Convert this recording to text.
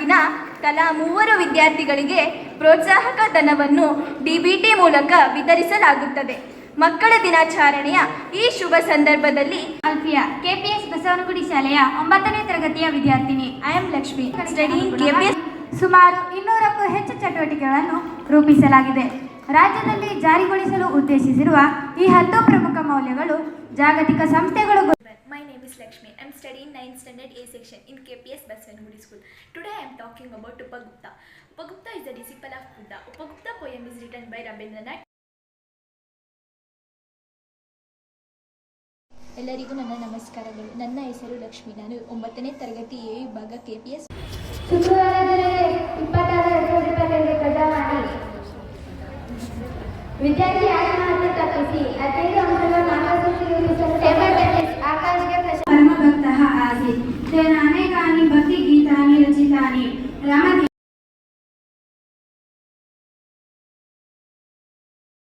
ತಾಲೂಕಿನ ತಲಾ 3 ವಿದ್ಯಾರ್ಥಿಗಳಿಗೆ ಪ್ರೋತ್ಸಾಹಕ ಧನವನ್ನು ಡಿಬಿಟಿ ಮೂಲಕ ವಿತರಿಸಲಾಗುತ್ತದೆ. ಮಕ್ಕಳ ದಿನಾಚರಣೆಯ ಈ ಶುಭ ಸಂದರ್ಭದಲ್ಲಿ ಅಲ್ಫಿಯಾ ಕೆಪಿಎಸ್ ಬಸವನಗುಡಿ ಶಾಲೆಯ 9ನೇ ತರಗತಿಯ ವಿದ್ಯಾರ್ಥಿನಿ. I am Lakshmi studying KPS. ಸುಮಾರು 200ಕ್ಕೂ ಹೆಚ್ಚು ಚಟುವಟಿಕೆಗಳನ್ನು ರೂಪಿಸಲಾಗಿದೆ. ರಾಜ್ಯದಲ್ಲಿ ಜಾರಿಗೊಳಿಸಲು ಉದ್ದೇಶಿಸಿರುವ ಈ 10 ಪ್ರಮುಖ ಮೌಲ್ಯಗಳು ಜಾಗತಿಕ ಸಂಸ್ಥೆಗಳು. My name is Lakshmi. I am studying 9th standard A section in KPS Baswanagudi School. Today I am talking about Upagupta. Upagupta is a disciple of Buddha. Upagupta poem is written by Rabindranath. ಎಲ್ಲರಿಗೂ ನನ್ನ ನಮಸ್ಕಾರಗಳು. ನನ್ನ ಹೆಸರು ಲಕ್ಷ್ಮಿ. ನಾನು 9ನೇ ತರಗತಿ A ವಿಭಾಗ KPS. ವಿದ್ಯಾರ್ಥಿ ಆತ್ಮಹತ್ಯೆ ತಪ್ಪಿಸಿ 15 ಅಂಕಗಳ ಮಾರ್ಗಸೂಚಿ ರೂಪಿಸಲು ಟೇಬಲ್ ಟೆನ್ನಿಸ್ ಆಕಾಶ್ಗೆ ಪರಮಭಕ್ತಃ ಆಸೀತ್. तेन अनेकानि